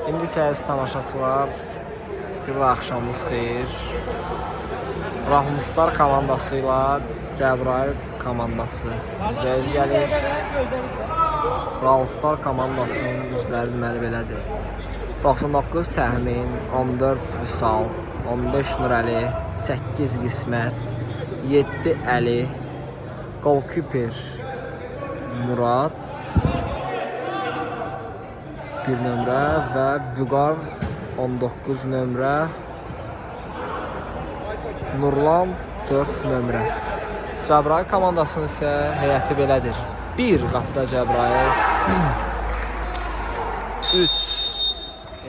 İndi siz tamaşaçılar, bir də axşamınız xeyir. Rahmuslar komandasıyla Cəbrayıl komandası üzbəüz gəlir. Rahmuslar komandasının üzvləri deməli belədir. 99 təxmin, 14 Vüsal, 15 Nurəli, 8 Qismət, 7 Əli, Golkiper Murad, 1 nömrə və Vüqar 19 nömrə, Nurlan 4 nömrə. Cəbrayıl komandasının isə heyəti belədir. 1 qapıda Cəbrayıl, 3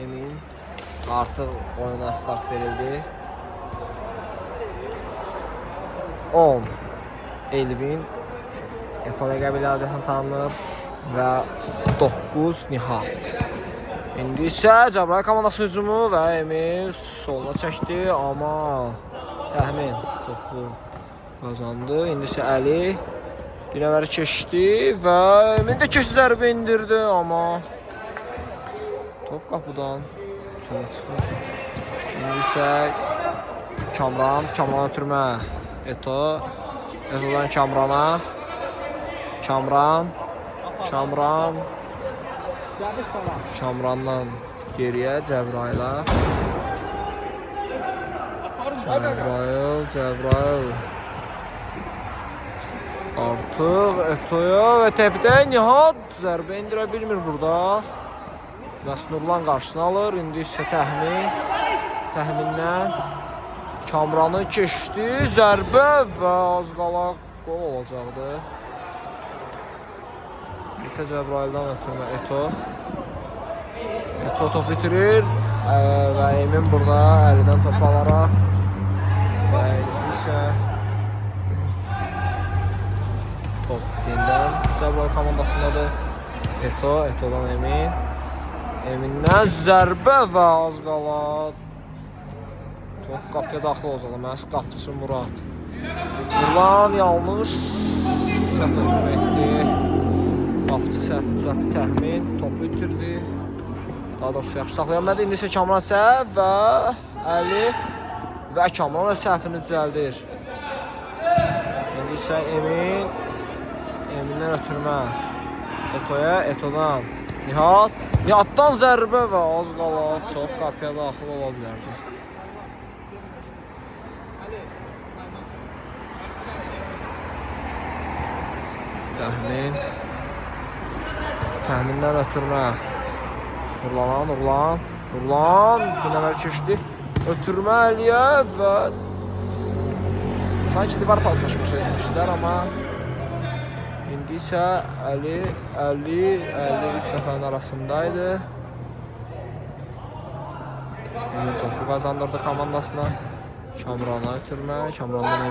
Emin, artıq oyuna start verildi. 10 Elvin, Eto'ya qəbilədiyyətini tanınır və 9 Nihat. İndi isə Cəbrayıl komandası hücumu və Emil soluna çəkdi, amma təxmin topu qazandı. İndi isə Əli bir nəfəri keçdi və Emin də keçdi, zərbə indirdi, amma top qapıdan sola çıxır. İndi isə Kamran ötürmə. Eto'dan Kamrana. Kamrandan geriyə Cəbrayıla. Cəbrayıl. Artıq Eto'ya və təpədə Nihat zərbə indirə bilmir burada. Nurlan qarşısını alır. İndi isə təxmindən Kamranı keçdi. Zərbə və az qala qol olacaqdı. İsə Cəbrayıldan ötürmə Eto top bitirir və Emin burada əlidən top alaraq və isə top yenidən Cəbrayıl komandasındadır. Eto'dan Emindən zərbə və az qala top qapıya daxil olacaq. Məhz qapıcı Murad. Nurlan yanlış səhv etdi. Qapıcı səhv düzəltdi, təxmin topu itirdi. Daha doğrusu yaxşı saxlaya bilmədi. İndi isə Kamran səhv və Əli və Kamran öz səhvini düzəldir. İndi isə Emin'dən ötürmə Eto'dan Nihatdan zərbə və az qala top qapıya daxil ola bilərdi. Təxmindən ötürmə Nurlan bir nəfər keçdi. Ötürmə Əliyə və sanki divar paslaşmış etmişlər, amma indi isə Əli 3 nəfərin arasındaydı. Emil topu qazandırdı komandasına. Kamrana ötürmə, Kamrandan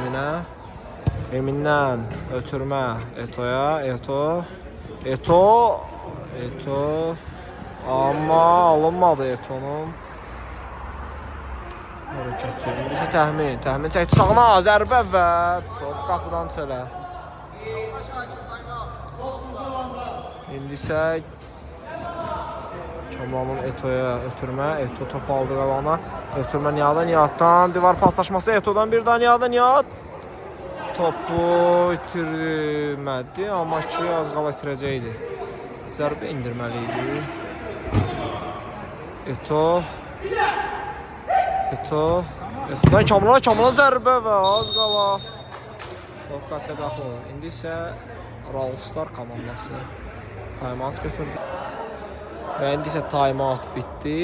Emindən ötürmə Eto'ya, Eto, amma alınmadı Eto'nun hərəkəti. İndi isə təxmin çəkdi sağına, zərbə və top qapıdan çölə. İndi isə Kamranın Eto'ya ötürmə, Eto top aldı qabağına, ötürmə Nihatdan divar paslaşması, Eto'dan bir daha Nihat. Topu itirmədi, amma ki az qala itirəcəkdi. Zərbə indirməli idi. Eto'dan Kamrana zərbə və az qala top qapıya daxil olur. İndi isə Rahmuslar komandası time-out götürdü. Və indi isə time-out bitdi.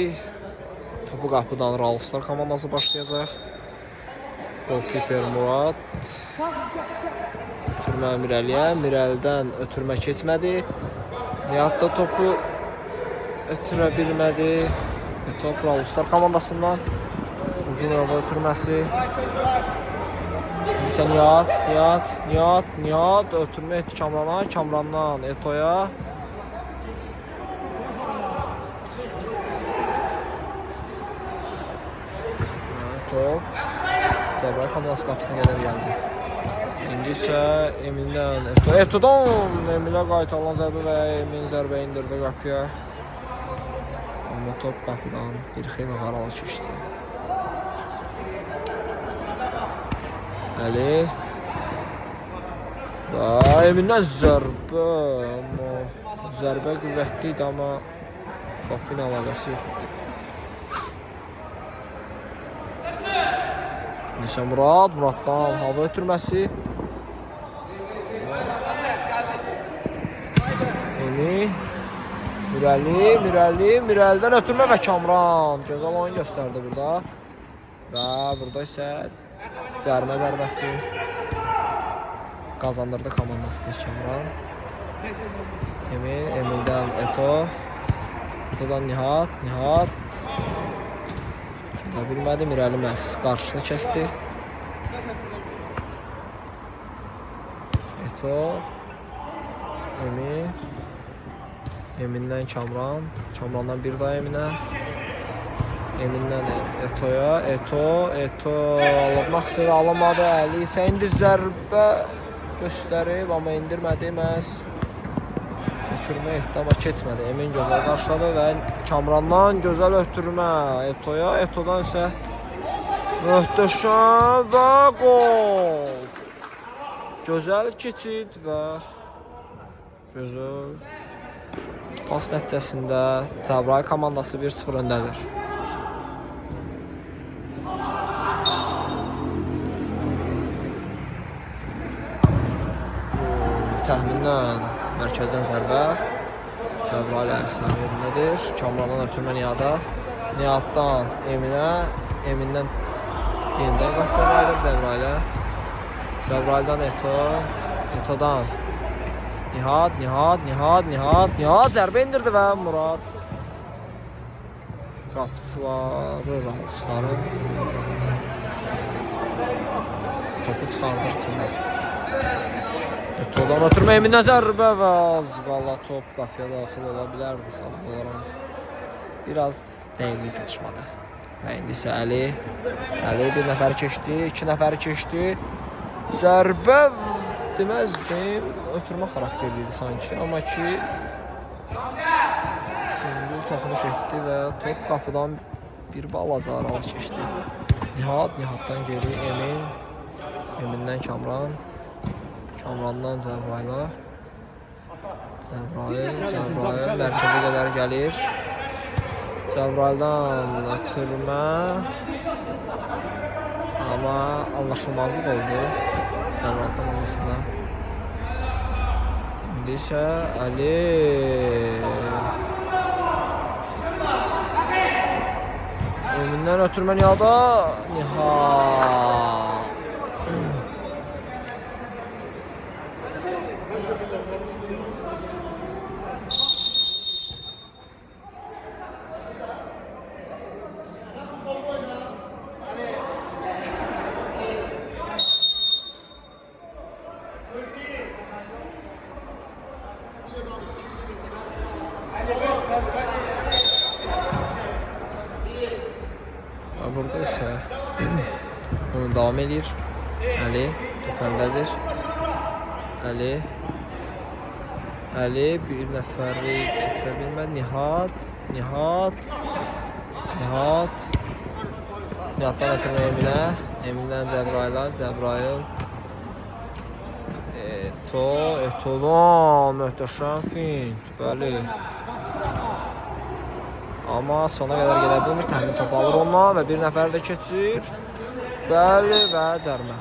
Topu qapıdan Rahmuslar komandası başlayacaq. Golkiper Murad. Ötürmə Mirəliyə. Mirəlidən ötürmə keçmədi. Nihat da topu ötürə bilmədi. Top Rahmuslar komandasından. Uzun yolda ötürməsi. İndi isə Nihat ötürmə etdi Kamrana. Kamrandan Eto'ya. Top Cəbrayıl komandası qapısına qədər gəldi. İndi isə Emin'dən Eto'dan Emin'ə qaytarılan zərbə və Emin zərbə indirdi qapıya. Amma top qapıdan bir xeyli aralı keçdi. Əli. Və Emin'dən zərbə. Amma zərbə qüvvətli idi, amma topun əlaqəsi yoxdur. Nisə Muraddan hava ötürməsi. Emin. Mirəlidən ötürmə və Kamran. Gözəl oyun göstərdi burada. Və burada isə cərimə zərbəsi qazandırdı komandasını Kamran. Emil'dən Eto. Eto'dan Nihat. Şurada bilmədi. Mirəli məhz qarşısını kəsdi. Eto. Emin'dən Kamrandan bir daha Emin'dən Eto'ya. Eto alınmaq istədi, alınmadı. Əli isə indi zərbə göstərib, amma indirmədi məhz. Ötürmə ehtiyama keçmədi. Emin gözəl qarşıladı və Kamrandan gözəl ötürmə Eto'ya. Eto'dan isə möhtəşəm və gol. Gözəl keçid və gözəl pas nəticəsində Cəbrayıl komandası 1-0 öndədir. Təxmindən mərkəzdən zərbə. Cəbrayıl Əlisan yerindədir. Kamrandan ötürmə Nihatdan Emin'dən yenidən qapılaydır Cəbrayılə. Cəbrayıldan Eto'dan Nihat zərbə indirdi və Murad qapıçıları Rahusların topu çıxardır kimi. Eto'dan ötürmə Emin'dən zərbə və az qala top qapıya daxil ola bilərdi sağ olaraq. Biraz dəqiqlik çatışmadı. Və indi isə Əli bir nəfər keçdi, 2 nəfəri keçdi. Zərbə deməzdim, ötürmə xarakterli idi sanki, amma ki Yüngül toxunuş etdi və top qapıdan bir balaca aralı keçdi. Nihatdan geri Emin'dən Kamrandan Cəbrayıla. Cəbrayıl mərkəzə qədər gəlir. Cəbrayıldan ötürmə. Amma anlaşılmazlıq oldu Cəbrayıl komandasında. İndi isə Əli. Emin'dən ötürmə Nihat. Burada isə onu davam edir. Əli top əndədir. Əli bir nəfəri keçə bilmədi. Nihatdan ötürmə Emin'dən Cəbrayıl. Eto'dan möhtəşəm fint. Bəli. Amma sona qədər gedə bilmir. Təmin top alır ondan və bir nəfər də keçir. Bəli və cərimə.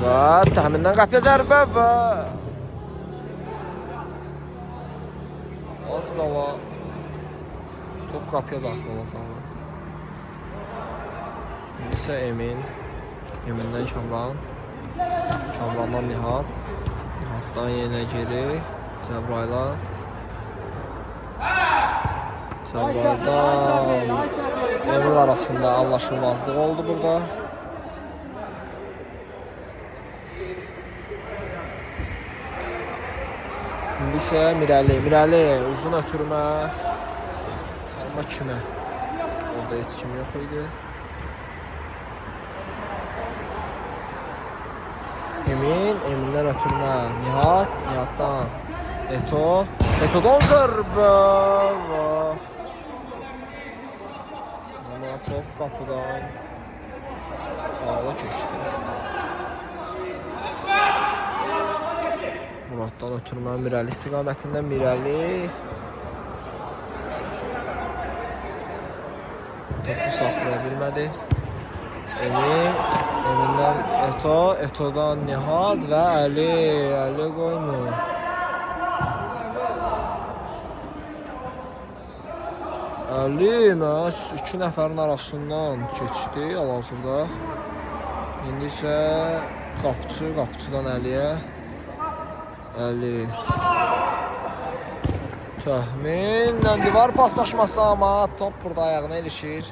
Və təxmindən qapıya zərbə və az qala top qapıya daxil olacaq. İndi isə Emin'dən Kamrandan Nihatdan yenə geri Cəbrayıldan Emil arasında anlaşılmazlıq oldu burada. İndi isə Mirəli uzun ötürmə. Amma kimə? Orada heç kim yox idi. Emin'dən ötürmə. Nihatdan. Eto'dan zərbə. Amma top qapıdan sağla keçdi. Muraddan ötürmə Mirəli istiqamətində. Mirəli topu saxlaya bilmədi. Emin'dən Eto'dan Nihat və Əli qoymur. Əli məhz 2 nəfərin arasından keçdi hal-hazırda. İndi isə qapıçıdan Əliyə. Əli Təxminlə divar paslaşması, amma top burada ayağına ilişir.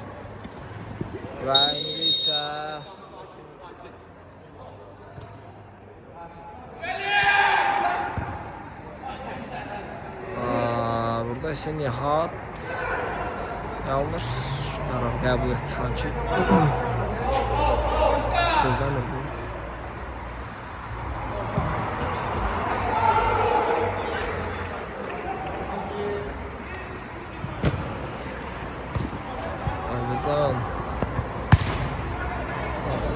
Və indi isə burada isə Nihat yanlış qərar qəbul etdi sanki. Gözləmirdi. Əlidən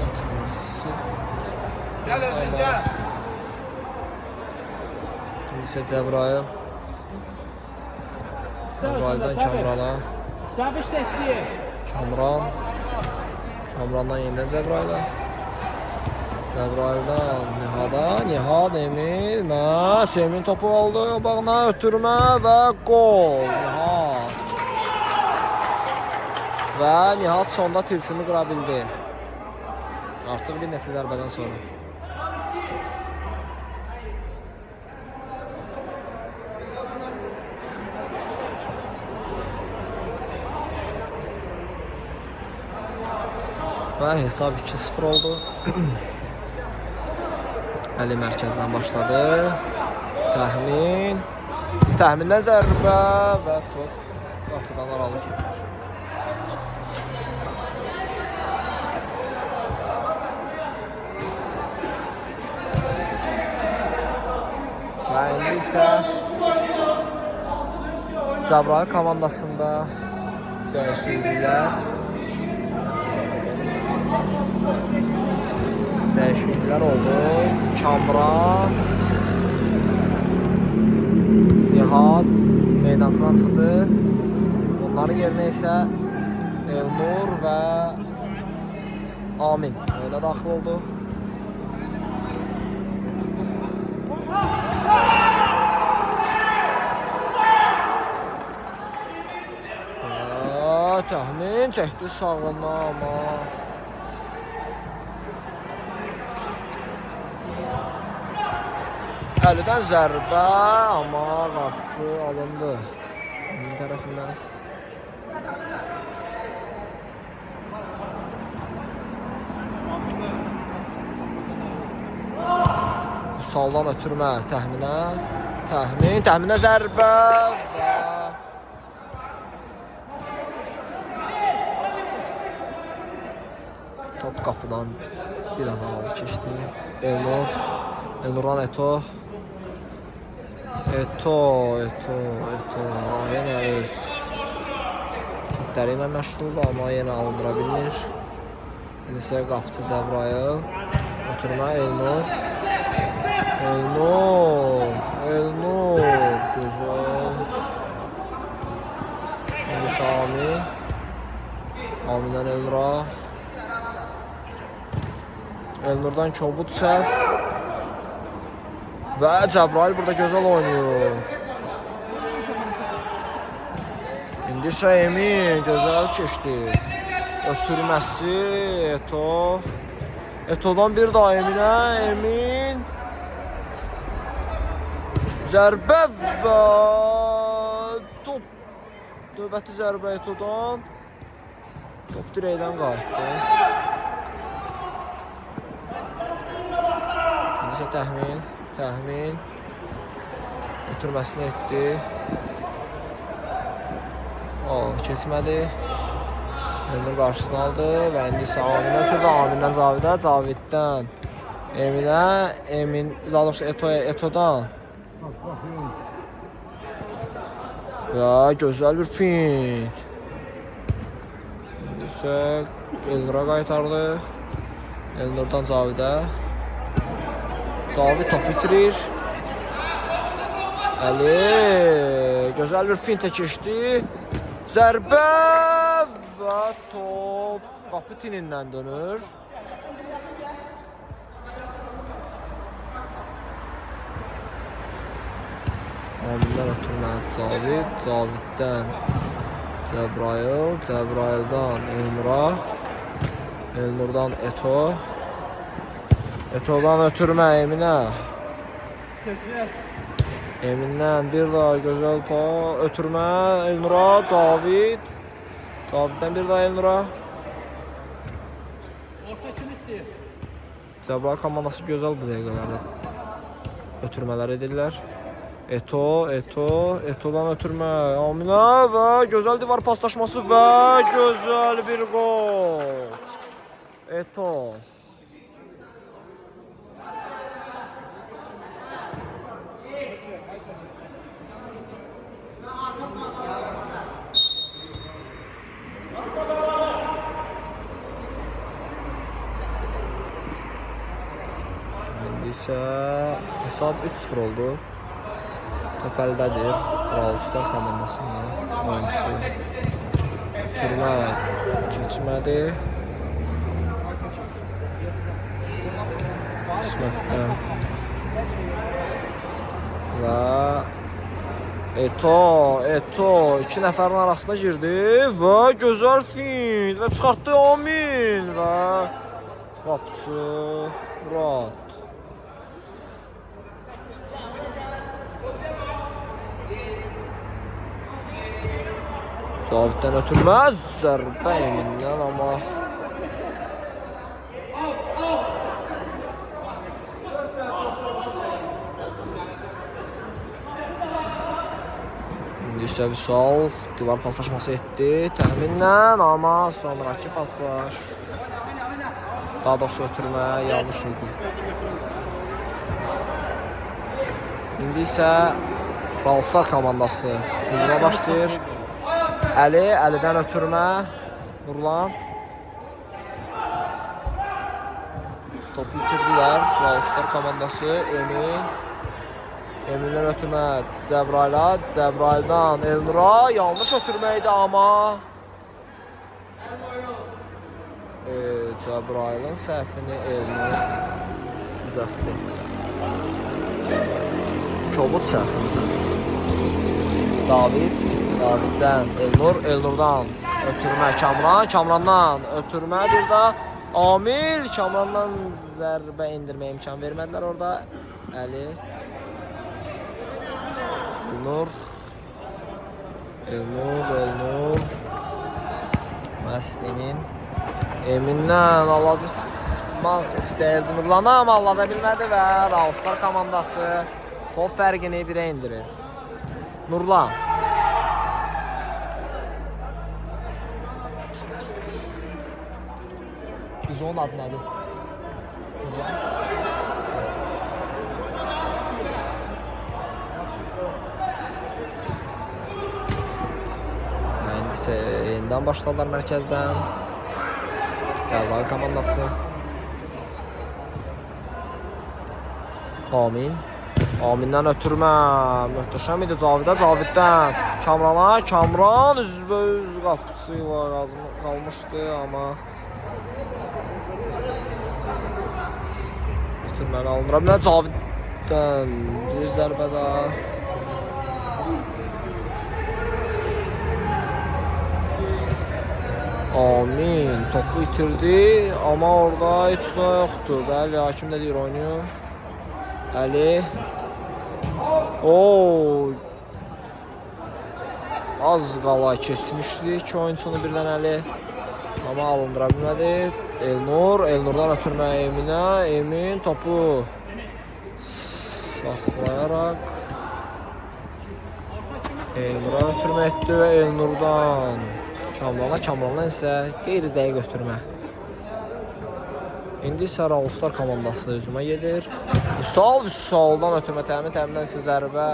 oturması. Gəl özün, gəl. Şimdi isə Cəbrayıl. Cəbrayıldan Kamrana. Çavuş dəstəyi. Kamrandan yenidən Cəbrayıla. Cəbrayıldan Nihat Emin. Emin topu aldı. Bağına ötürmə və gol. Və Nihat sonda tilsimi qıra bildi. Artıq bir neçə zərbədən sonra. Və hesab 2-0 oldu. Əli mərkəzdən başladı. Təxmindən zərbə və top qapıdan aralı keçir. Və indi isə Cəbrayıl komandasında dəyişikliklər oldu. Kamran Nihat meydansına çıxdı. Onların yerinə isə Elnur və Amin öyle daxil oldu. Təxmin çəkdi sağına, amma Əlidən zərbə, amma qarşısı alındı Emin tərəfindən. Saldan ötürmə Təxminə zərbə və top qapıdan biraz havalı keçdi. Elnurdan Eto yenə öz fitləri ilə məşğuldur, amma yenə alındıra bilmir. İndi isə qapıçı Cəbrayıl ötürmə Elnur gözəl. İndi isə Amindən Elnura. Elnurdan kobud səhv. Və Cəbrayıl burada gözəl oynuyor. İndi isə Emin gözəl keçdi. Ötürməsi Eto'dan bir daha Emin. Zərbə və top. Növbəti zərbə Eto'dan. Top dirəkdən qayıtdı. İndi isə təxmin Ötürməsini etdi. Keçmədi. Elnur qarşısını aldı və indi isə Aminə ötürdü. Amindən Cavidə, Caviddən Eminə, Emin, daha doğrusu Eto'ya, Eto'dan. Və gözəl bir fint. İndi isə Elnur'a qaytardı. Elnur'dan Cavidə. Cavid topu itirir. Əli, gözəl bir fintə keçdi. Zərbə və top qapı tinindən dönür. Amindən ötürmə Cavid, Caviddən Cəbrayıl, Cəbrayıldan Elnur'a, Elnur'dan Eto, Eto'dan ötürmə Eminə. Emin'dən bir daha gözəl ötürmə Elnur'a, Cavid. Caviddən bir daha Elnur'a. Orta kim istəyir? Cəbrayıl komandası gözəl bu dəqiqələrdə ötürmələr edirlər. Eto'dan ötürmə Aminə və gözəl divar paslaşması və gözəl bir gol. Eto. İndi isə hesab 3-0 oldu. Top əldədir. Ralstar komandasının oyuncusu. Türmə keçmədi. İsmətdən. Və Eto. İki nəfərin arasına girdi. Və gözəl fint. Və çıxartdı Amin. Və qapıcı Murat. Caviddən ötürməz, zərbə Emin'dən amma İndi isə Vüsal divar paslaşması etdi təxminən, amma sonraki paslaş daha doğrusu ötürmə yanlış idi. İndi isə Ralstar komandası hücuma başlayır. Əlidən ötürmə Nurlan. Topu itirdilər Ralstar komandası. Emin'dən ötürmə Cəbrayıl'a, Cəbrayıl'dan Elnur'a. Yanlış ötürmə idi amma Cəbrayıl'ın səhvini Elnur düzəltdi. Kobud səhvimiz. Caviddən Elnur, Elnur'dan ötürmə Kamran, Kamrandan ötürmə bir də Amil, Kamrandan zərbə indirməyə imkan vermədilər orada. Əli, Elnur, məhz Emin'dən alacaq istəyirdi Nurlan'a, amma allada bilmədi və Ralstar komandası top fərqini 1-ə indirir. Nurlan. Biz onun adı nədir? İndi isə yenidən başladılar mərkəzdən. Cəbrayıl komandası. Amin'dən ötürmə. Möhtəşəm idi Caviddən. Kamran'a. Kamran üzbəüz qapısı ilə qalmışdı, amma ötürməni alındıra bilmə. Caviddən bir zərbə daha. Amin topu itirdi, amma orada heç də yoxdur. Bəli, hakim də deyir oynayır. Əli. Az qala keçmişdi iki oyuncunu birdən Əli. Amma alındıra bilmədi. Elnur'dan ötürmə Eminə. Emin topu saxlayaraq Elnur'a ötürmə etdi və Elnur'dan Kamrandan isə qeyri-dəqiq ötürmə. İndi isə Ralstar komandası hücuma gedir. Vüsaldan ötürmə təmin-təmindən isə zərbə.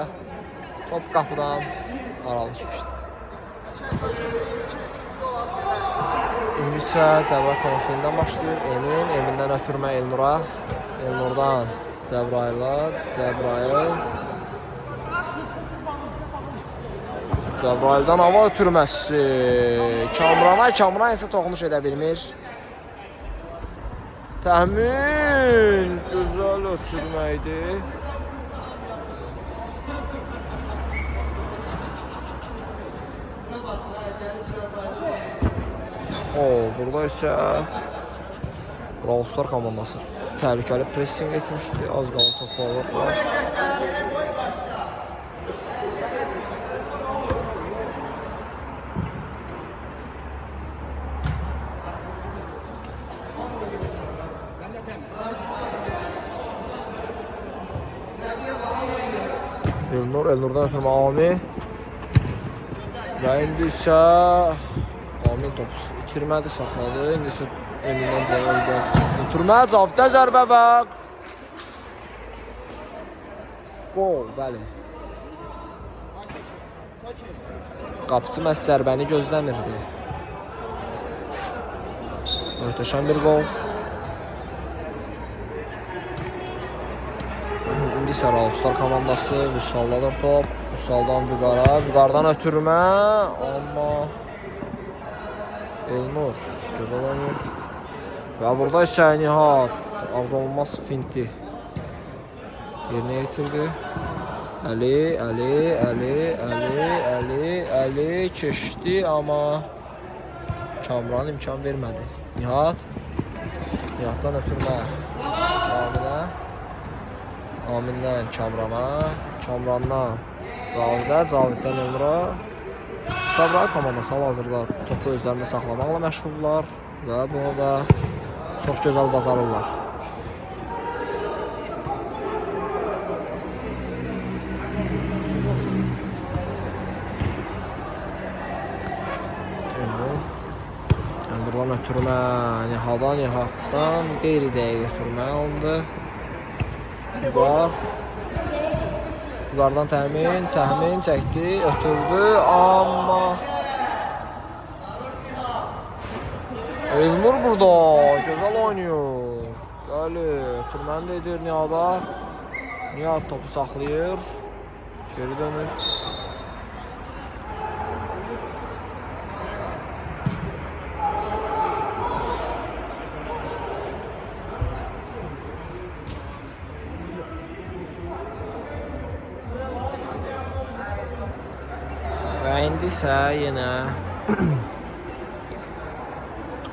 Top qapıdan aralı çıxmışdı. İndi isə Cəbrayıl komandasından başlayır. Emin'dən ötürmə Elnur'a. Elnur'dan Cəbrayıl. Cəbrayıldan hava ötürməsi. Kamran isə toxunuş edə bilmir. Təmin gözəl ötürmə idi. Burada isə Ralstar komandası təhlükəli pressing etmişdi. Az qalın topu alırlar. Elnur'dan ötürmə Amil. Və indi isə Amil topu itirmədi, saxladı. İndi isə Emin'dən Cəbrayıldan ötürmə, Caviddən zərbə və gol, bəli. Qapıcı məhz zərbəni gözləmirdi. Möhtəşəm bir gol. İndi isə Ralstar komandası Vüsaldadır top. Vüsaldan Vüqardan ötürmə. Amma Elnur gözəl oynayır. Və burada isə Nihat arzu olunmaz finti yerinə yetirdi. Əli keçdi, amma Kamran imkan vermədi. Nihatdan ötürmə Amindən Kamrandan Caviddən Elnur'a. Cəbrayıl komandası hal-hazırda topu özlərində saxlamaqla məşğullar və bunu da çox gözəl bacarırlar. Elnur'dan ötürmə Nihatdan qeyri-dəqiq ötürmə alındı. Vüqardan təmin çəkdi, ötürdü, amma Elnur burada gözəl oynayır. Bəli, ötürməni də edir Nihat'a. Nihat topu saxlayır, geri dönür. Və indi isə yenə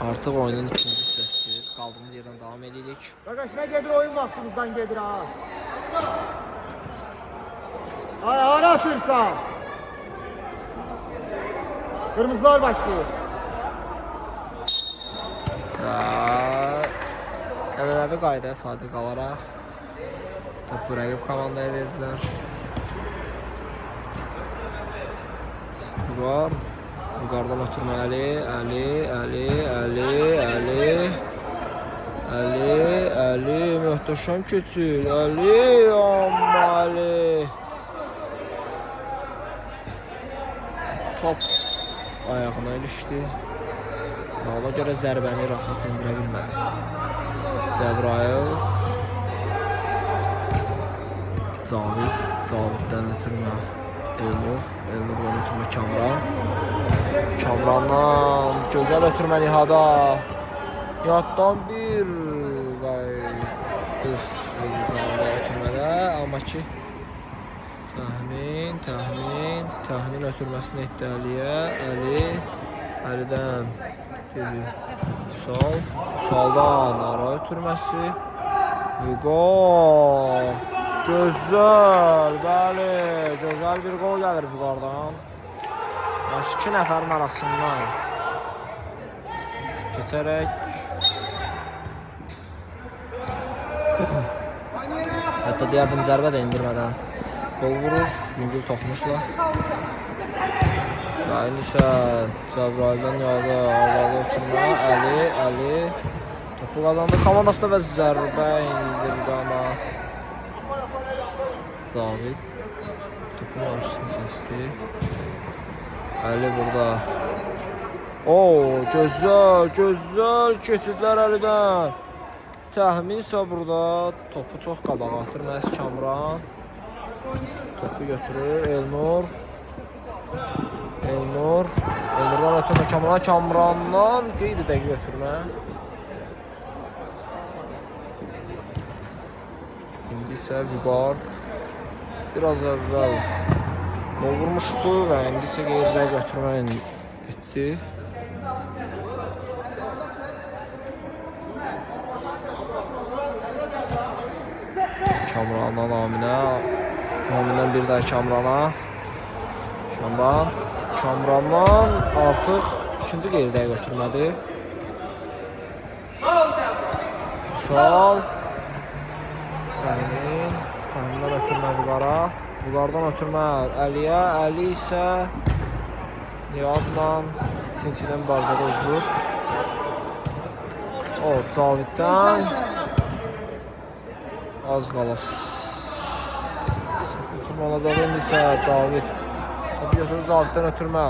artıq oyunun ikinci hissəsidir. Qaldığımız yerdən davam edirik. Qardaş, nə gedir oyun vaxtımızdan gedir ha? Ay, hara atırsan? Qırmızılar başlayır. Və ənənəvi qaydaya sadiq qalaraq topu rəqib komandaya verdilər. Vüqardan ötürmə Əli möhtəşəm keçir. Amma top ayağına ilişdi. Ona görə zərbəni rahat endirə bilmədi. Cəbrayıl Caviddən ötürmə Elnur'dan ötürmə Kamrandan gözəl ötürmə Nihatdan bir ötürmədə, amma ki təxmin ötürməsini etdi Əlidən Vüsaldan ara ötürməsi Gol. Gözəl, bəli, gözəl bir gol gəlir Vüqardan. 2 nəfərin arasından keçərək hətta deyərdim zərbə də indirmədən Gol vurur. Yüngül toxmuşla. Və indi isə Cəbrayıldan yağdı. Ağladı ötürmə. Əli. Topu qazandı komandasında və zərbə indirdi ama Cavid topun qarşısını seçdi. Əli burada. Gözəl keçidlər Əlidən. Təxmin isə burada topu çox qabağa atır məhz Kamran. Topu götürür Elnurdan ötürmə Kamrandan qeyri-dəqiq götürmə. İndi isə Vüqar biraz əvvəl gol vurmuşdu və indi isə qeyri-dəqiq götürmə etdi. Kamrandan Amindən bir daha Kamrana. Kamrandan artıq ikinci qeyri-dəqiq götürmədi. Sol. Əlindən ötürmə Vüqara. Vüqardan ötürmə Əliyə. Əli isə Nihatla Sinçidən barzada uzur. Caviddən az qalas. Oturmalıdır indi isə Cavid. Topu götürür Caviddən ötürmə.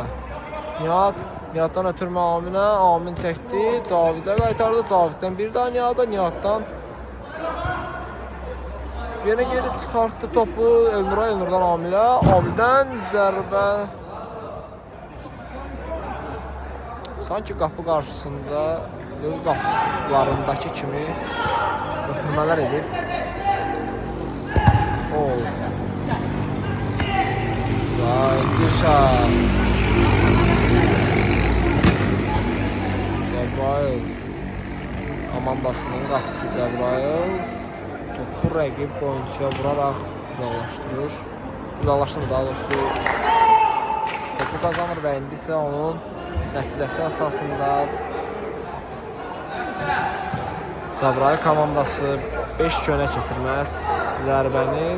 Nihatdan ötürmə Aminə. Amin çəkdi. Cavidə qaytardı. Caviddən bir daha Nihatdan. Yenə geri çıxartdı topu Elnurdan Amilə. Amildən zərbə. Sanki qapı qarşısında öz qapılarındakı kimi ötürmələr edir. Cəbrayıl komandasının qapıcısı Cəbrayıl topu rəqib oyuncuya vuraraq uzaqlaşdırır daha doğrusu topu qazanır və indi isə onun nəticəsi əsasında Cəbrayıl komandası 5 könə keçirməz zərbəni,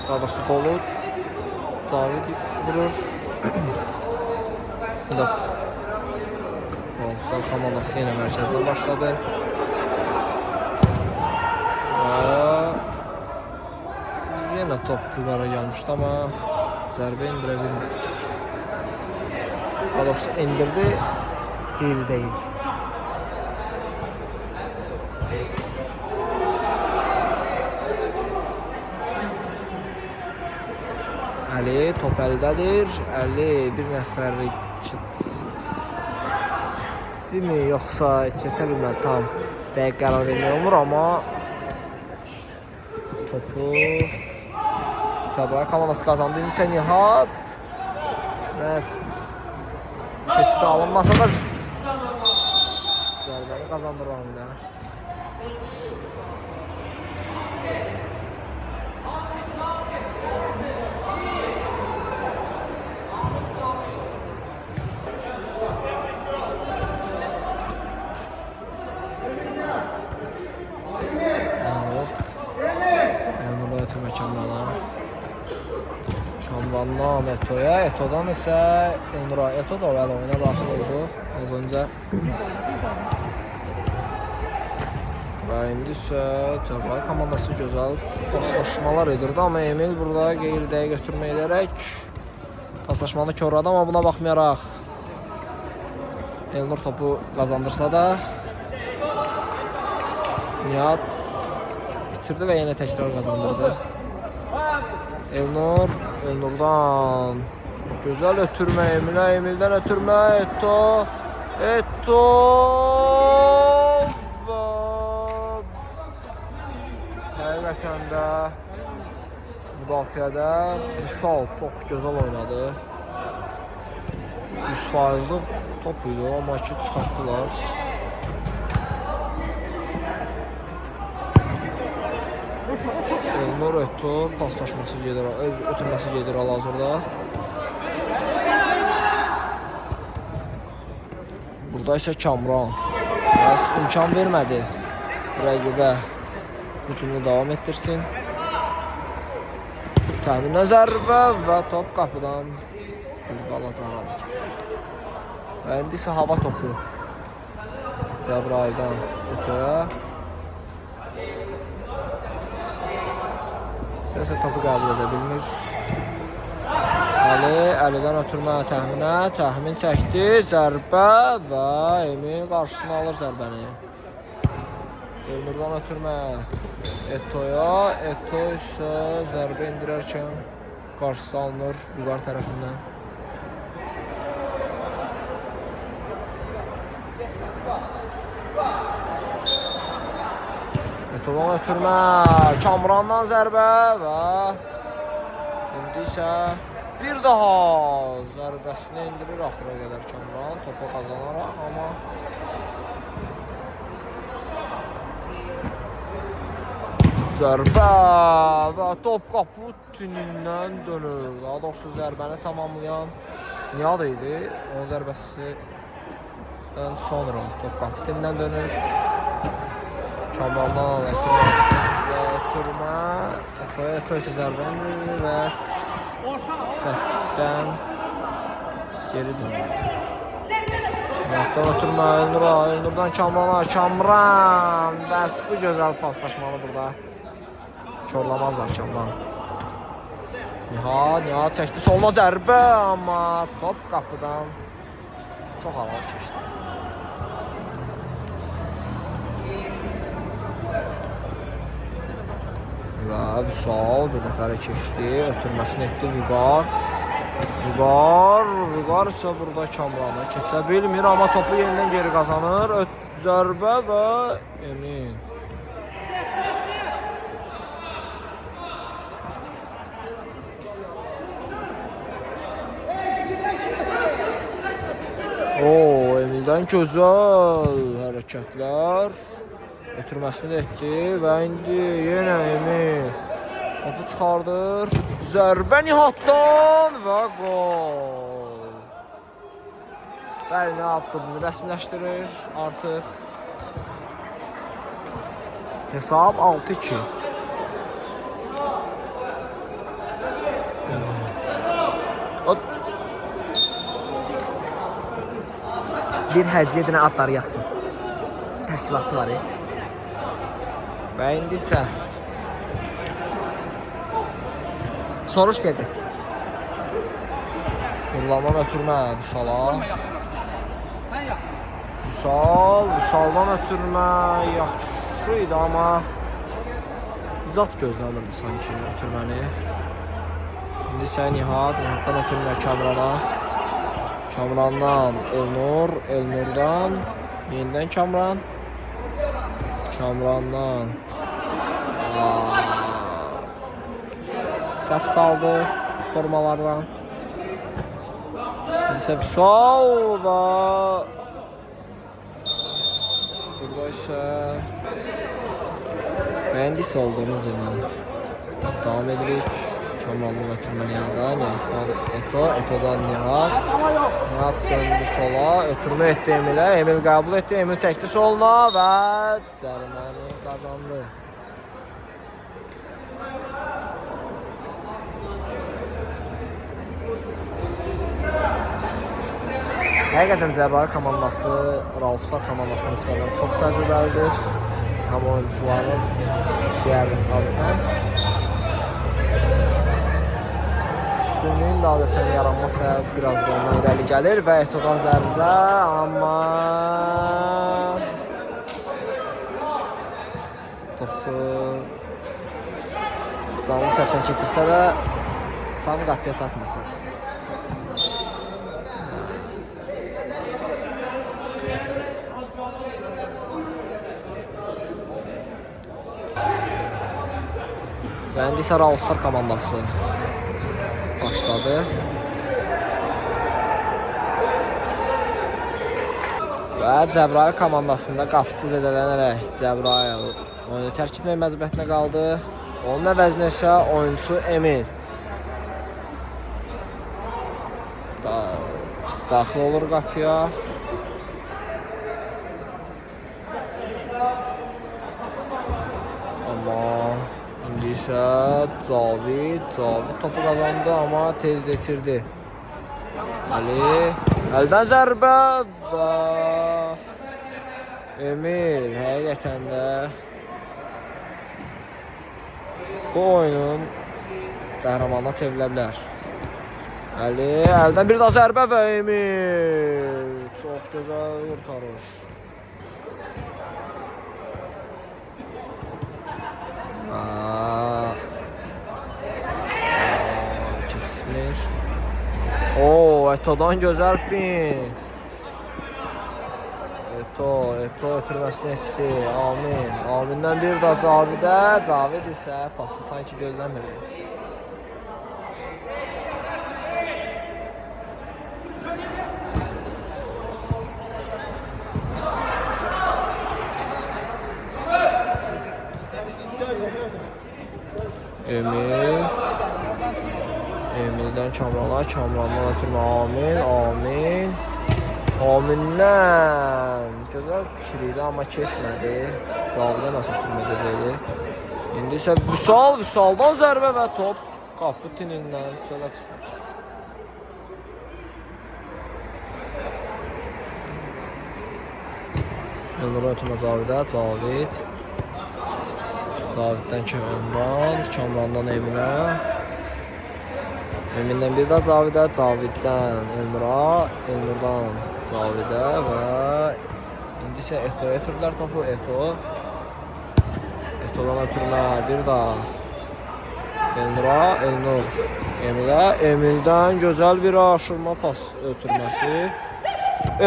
daha doğrusu qolu Cavid vurur. Oğuzlar komandası yenə mərkəzdən başladı. Yenə top Vüqara gəlmişdi ama zərbə indirə bilmir. Daha doğrusu indirdi, değil. Əli top əldədir. Əli bir nəfərlik mi yoxsa keçə bilmədi, tam dəqiq qərar vermək olmur ama topu Cəbrayıl komandası qazandı. İndi isə Nihat keçidə alınmasa da zərbəni qazandırır Aminə. Kamrandan Eto'ya, Eto'dan isə Elnura. Eto da oyuna daxil oldu az öncə. Və indi isə Cəbrayıl komandası gözəl paslaşmalar edirdi ama Emil burada qeyri-dəqiq götürmə edərək paslaşmanı korladı ama buna baxmayaraq Elnur topu qazandırsa da Nihat bitirdi və yenə təkrar qazandırdı. Elnurdan gözəl ötürmə Emilə, Emildən ötürmə Eto həqiqətən də müdafiədə Vüsal çox gözəl oynadı. 100%'lik top idi ama ki çıxartdılar. Elnur Eto paslaşması gedir, ötürməsi gedir hal-hazırda. Burada isə Kamran imkan vermədi rəqibə hücumunu davam etdirsin. Təminə zərbə və top qapıdan bir balaca arada keçir. Və indi isə hava topu. Cəbrayildən Eto'ya. Eto'ya topu qəbul edə bilmir. Əlidən ötürmə təxminə. Təxmin çəkdi. Zərbə və Emil qarşısına alır zərbəni. Elnurdan ötürmə Eto'ya. Eto isə zərbə indirərkən qarşısı alınır Vüqar tərəfindən. Eto'dan ötürmə. Kamrandan zərbə və indi isə bir daha zərbəsini indirir axıra qədər Kamran topu qazanaraq, amma zərbə və top qapı tünündən dönür. Daha doğrusu zərbəni tamamlayan Nihat idi. Onun zərbəsindən sonra top qapı tünündən dönür. Kamrandan ötürmə. Eto'ya isə zərbə indirir və sətdən geri dönür. Nihatdan ötürmə Elnurdan Kamrana. Kamran bəs bu gözəl paslaşmalı burada. Korlamazlar Kamran. Nihat çəkdi soluna zərbə, amma top qapıdan çox havalı keçdi. Və Vüsal bir nəfərə keçdi, ötürməsini etdi Vüqar. Vüqar isə burada Kamranı keçə bilmir, amma topu yenidən geri qazanır. Zərbə və Emin. Emildən gözəl hərəkətlər. Ötürməsini etdi və indi yenə Emil topu çıxardır. Zərbə Nihatdan və gol. Bəli, Nihat bunu rəsmiləşdirir artıq. Hesab 6-2. Bir hədiyyə edinə adları yazsın. Təşkilatçı var. Və indi isə Soruş deyəcək. Vurulanan ötürmə Vüsala. Vüsaldan ötürmə yaxşı idi, amma zat gözləmirdi sanki ötürməni. İndi isə Nihatdan ötürmə Kamrana. Kamrandan Elnurdan yenidən Kamrandan səhv saldı formalardan. İndi isə Vüsal və burada isə indi isə olduğumuz yerdən davam edirik. Kamrandan ötürmə Nihatdan Eto'dan Nihat döndü sola, ötürmə etdi Emilə, Emil qəbul etdi, Emil çəkdi soluna və zərbəni qazandı. Həqiqətən Cəbrayıl komandası Ralfstar komandasına nisbətən çox təcrübəlidir. Həm oyuncuların digər adətən. Üstünlüyün də adətən yaranma səbəbi biraz da ondan irəli gəlir və Eto'dan zərbə, amma topu canlı sətdən keçirsə də tam qapıya çatmır top. Və indi isə Ralfstar komandası başladı. Və Cəbrayıl komandasında qapıçı zədələnərək Cəbrayıl oyunu tərk etmək məcburiyyətinə qaldı. Onun əvəzinə isə oyunçu Emil daxil olur qapıya. Amma indi isə Cavid topu qazandı, amma tez itirdi. Ali, əldən zərbə və Emil həqiqətən də bu oyunun qəhrəmanına çevrilə bilər. Ali, əldən bir daha zərbə və Emil çox gözəl qurtarış. Keçmiş. Eto'dan gözəl fin. Eto ötürməsini etdi. Amindən bir daha Cavidə. Cavid isə pası sanki gözləmirdi. Emil'den Kamran'dan ötürmə Amindən gözəl fikir idi, amma keçmədi. Cavidə nasıl ötürmə edəcəkdi. İndi isə Vüsaldan zərbə və top qapı tinindən çölə çıxır. Elnur ötürmə Cavidə, Caviddən Kamrandan Eminə. Emin'dən bir daha Cavidə, Caviddən Elnurdan Cavidə və indi isə Eto'ya ötürdülər topu. Eto'dan ötürmə bir daha Elnur Emil'ə. Emil'dən gözəl bir aşırma pas ötürməsi.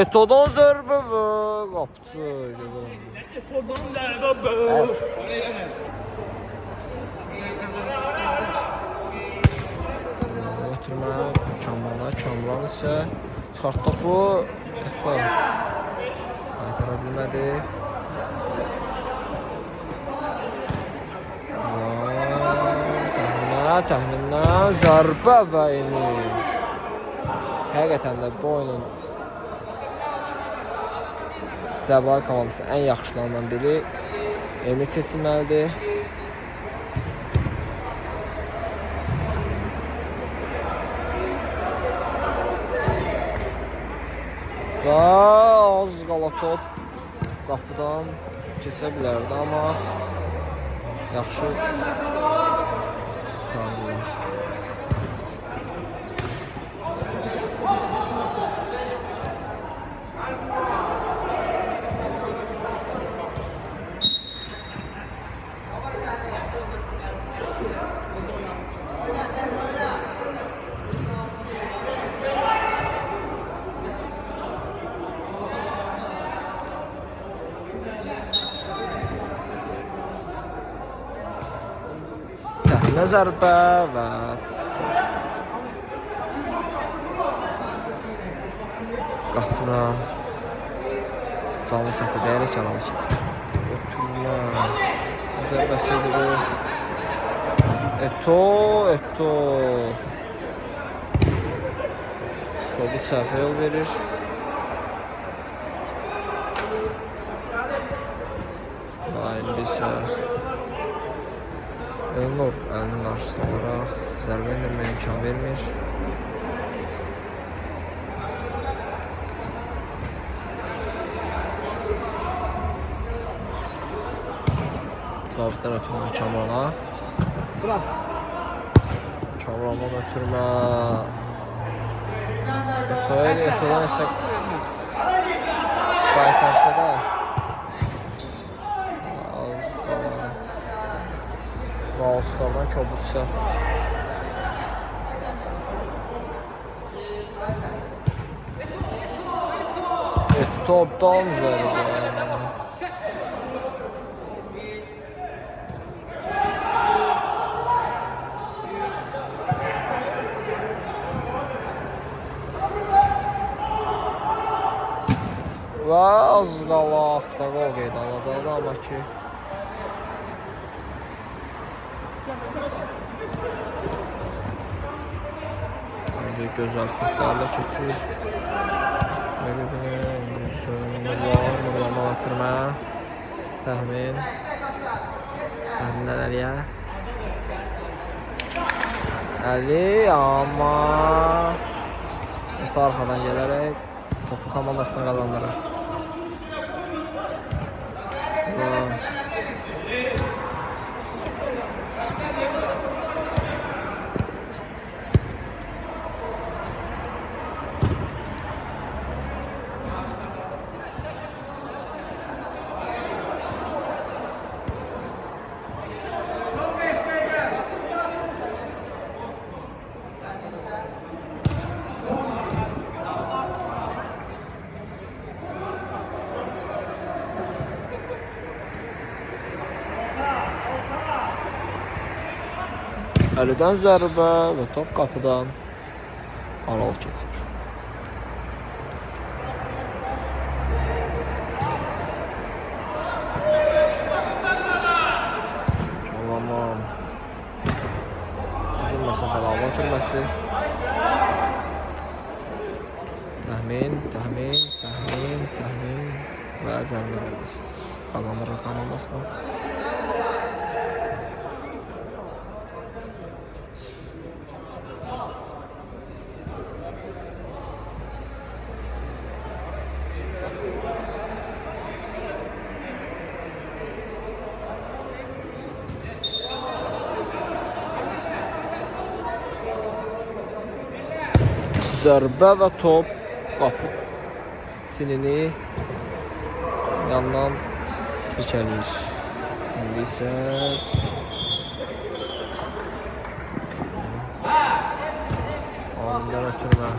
Eto'dan zərbə və qapıcı gözəl. Kamran isə çıxart topu qaytara bilmədi. Təxminən zərbə və Emil. Həqiqətən də bu oyunun Cəbrayıl komandasının ən yaxşılarından biri Emil seçilməlidir. Və az qala top qapıdan keçə bilərdi, amma yaxşı sarılır. Zərbə və qapıdan canlı səhvə dəyərək alanı keçir. Ötürmə zərbəsidir bu. Eto Kobud səhvə yol verir. Və indi isə Elnur əlinin qarşısına olaraq zərbə indirməyə imkan vermir. Caviddən ötürmə Kamrana. Kamrandan ötürmə Eto'dan isə qaytarsa da Ralslardan kobud səhv. Eto'dan zərbə. Və az qala avtogol qeydə alacaqdı, amma ki gözəl fitlərlə keçir. Nurlama ötürmə. Təxmin. Təxminlər əliyə. Əli amma Eto arxadan gələrək topu komandasına qazandırır. Əlidən zərbə və top qapıdan aralı keçir. Tamam. Uzun məsafəli hava ötürməsi. Təxmin və cərimə zərbəsi. Kazandırır komandasına. Zərbə və top qapı tinini yandan sirkələyir. İndi isə ondan ötürmə.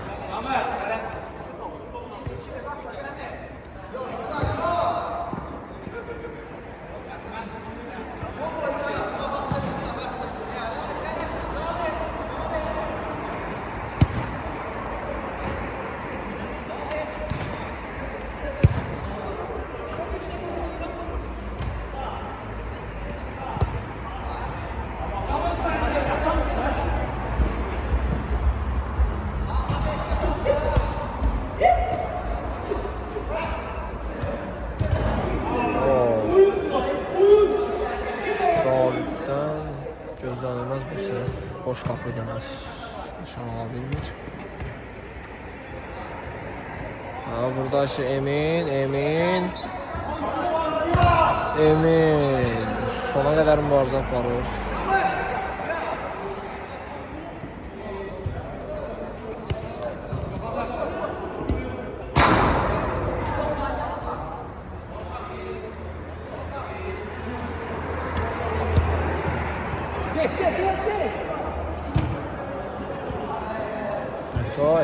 Gözlənilməz bir səhv. Boş qapı deməz. Nişan ala bilmir. Burada isə Emin. Sona qədər mübarizə aparır.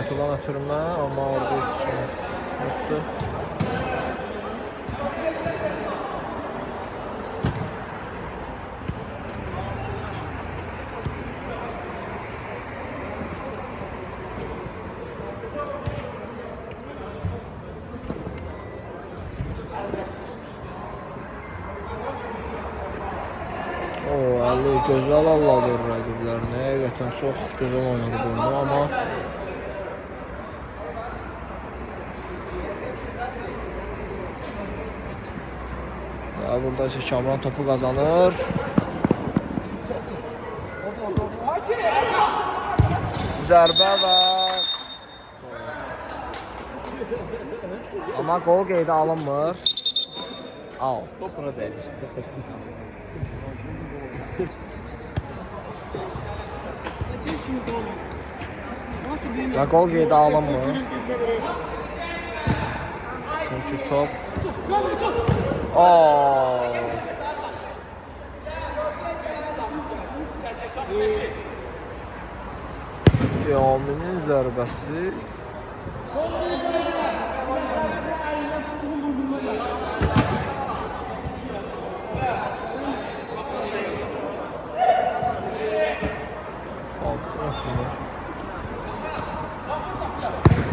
Eto'dan ötürmə, amma orada heç şey yoxdur. Əli gözəl alladır rəqiblərini. Həqiqətən çox gözəl oynadı bunu, amma burada isə Kamran topu qazanır. Zərbə və amma qol qeydə alınmır. Out. Topuna dəymişdi. Və qol qeydə alınmır. Çünki top Yaminin zərbəsi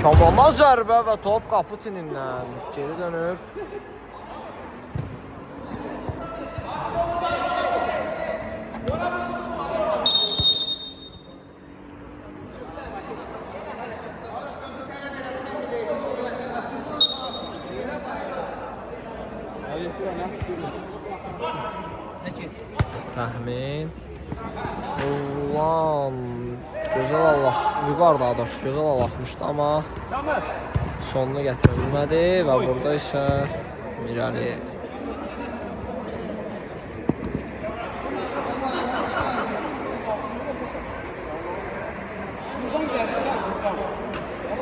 Kamrandan zərbə və top qapı tinindən geri dönür. Təxmin. Ulan Gözəl Allah, Vüqar daha doğrusu gözəl Allahmışdı, amma sonunu gətirə bilmədi və burada isə Mirəli.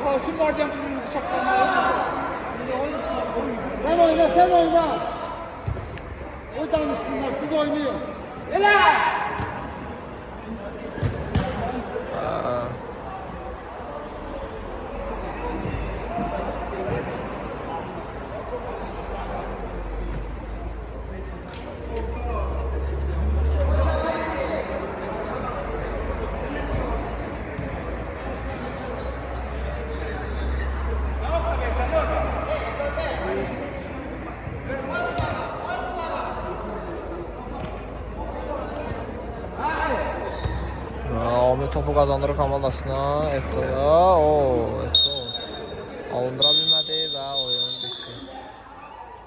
Hakim var diye bunu saklamayı. Sen oyna, sen oyna. O danışsınlar, siz oynayın. Amir topu kazandırır komandasına. Eto'ya. Eto alındıra bilmədi.